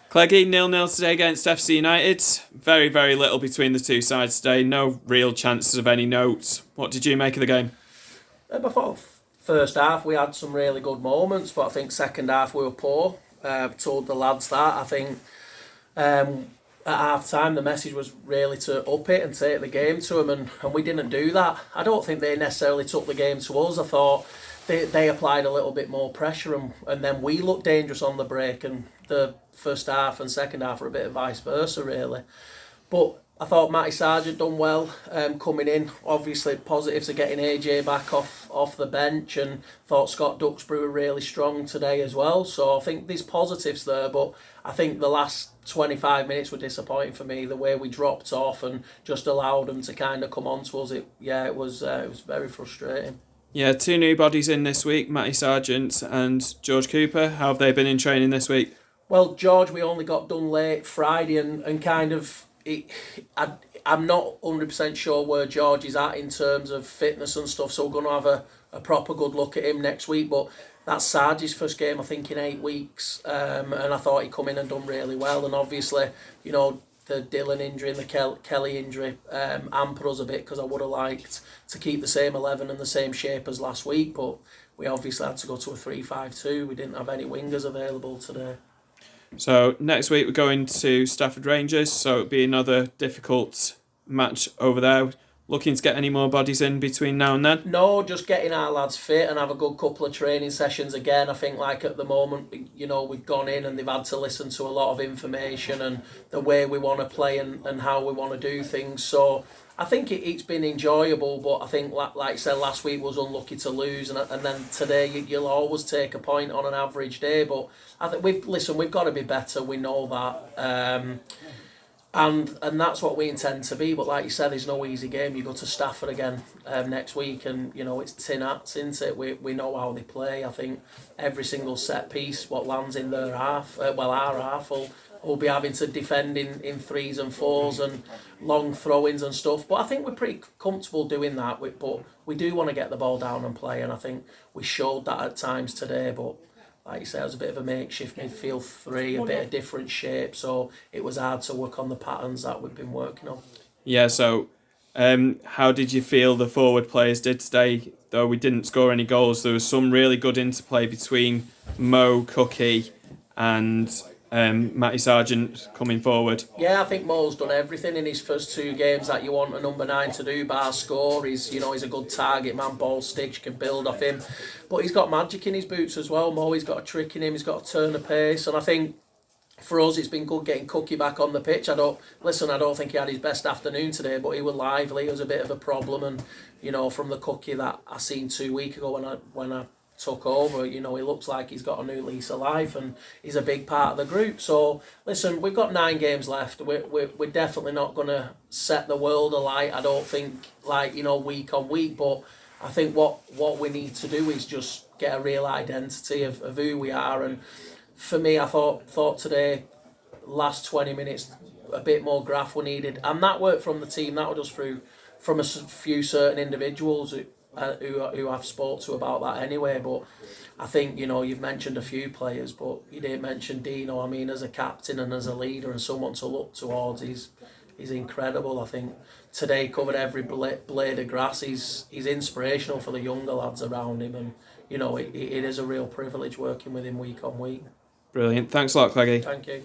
Cleggy 0-0 today against FC United. Very, very little between the two sides today. No real chances of any note. What did you make of the game? I thought first half we had some really good moments, but I think second half we were poor. Told the lads that. I think at half time the message was really to up it and take the game to them, and we didn't do that. I don't think they necessarily took the game to us. I thought they applied a little bit more pressure, and then we looked dangerous on the break, and the first half and second half were a bit of vice versa really. But I thought Matty Sargent done well coming in. Obviously positives are getting AJ back off the bench, and thought Scott Duxbury were really strong today as well. So I think there's positives there, but I think the last 25 minutes were disappointing for me. The way we dropped off and just allowed them to kind of come on to us, it was very frustrating. Yeah, two new bodies in this week, Matty Sargent and George Cooper. How have they been in training this week? Well, George, we only got done late Friday, and kind of, I'm not 100% sure where George is at in terms of fitness and stuff, so we're going to have a proper good look at him next week. But that's Sarge's first game, I think, in 8 weeks, and I thought he'd come in and done really well. And obviously, you know, the Dylan injury and the Kelly injury hampered us a bit, because I would have liked to keep the same 11 and the same shape as last week, but we obviously had to go to a 3-5-2. We didn't have any wingers available today. So next week we're going to Stafford Rangers, so it'll be another difficult match over there. Looking to get any more bodies in between now and then? No, just getting our lads fit and have a good couple of training sessions again. I think, like, at the moment, you know, we've gone in and they've had to listen to a lot of information and the way we want to play and how we want to do things. So I think it's been enjoyable, but I think, like I said, last week was unlucky to lose, and then today you'll always take a point on an average day. But I think we've got to be better. We know that. And that's what we intend to be. But like you said, there's no easy game. You go to Stafford again next week, and you know it's tin hats, isn't it? We know how they play. I think every single set piece, what lands in their half, our half, will be having to defend in threes and fours and long throw-ins and stuff. But I think we're pretty comfortable doing that. But we do want to get the ball down and play, and I think we showed that at times today. But like you say, it was a bit of a makeshift midfield three, a bit of different shape, so it was hard to work on the patterns that we've been working on. Yeah, so how did you feel the forward players did today? Though we didn't score any goals, there was some really good interplay between Mo, Cookie and Matty Sargent coming forward. Yeah, I think Mo's done everything in his first 2 games that you want a number 9 to do, bar score. He's a good target man, ball sticks, you can build off him. But he's got magic in his boots as well, Mo. He's got a trick in him, he's got a turn of pace, and I think for us it's been good getting Cookie back on the pitch. I don't think he had his best afternoon today, but he was lively. It was a bit of a problem, and you know, from the Cookie that I seen 2 weeks ago when I took over, you know, he looks like he's got a new lease of life, and he's a big part of the group. So listen, we've got 9 games left. We're definitely not going to set the world alight, I don't think, like, you know, week on week, but I think what we need to do is just get a real identity of who we are. And for me, I thought today, last 20 minutes, a bit more graft were needed, and that worked from the team. That was just from a few certain individuals who I've spoke to about that anyway. But I think, you know, you've mentioned a few players, but you didn't mention Dino. I mean, as a captain and as a leader and someone to look towards, he's incredible. I think today covered every blade of grass. He's inspirational for the younger lads around him, and you know, it is a real privilege working with him week on week. Brilliant. Thanks a lot, Cleggy. Thank you.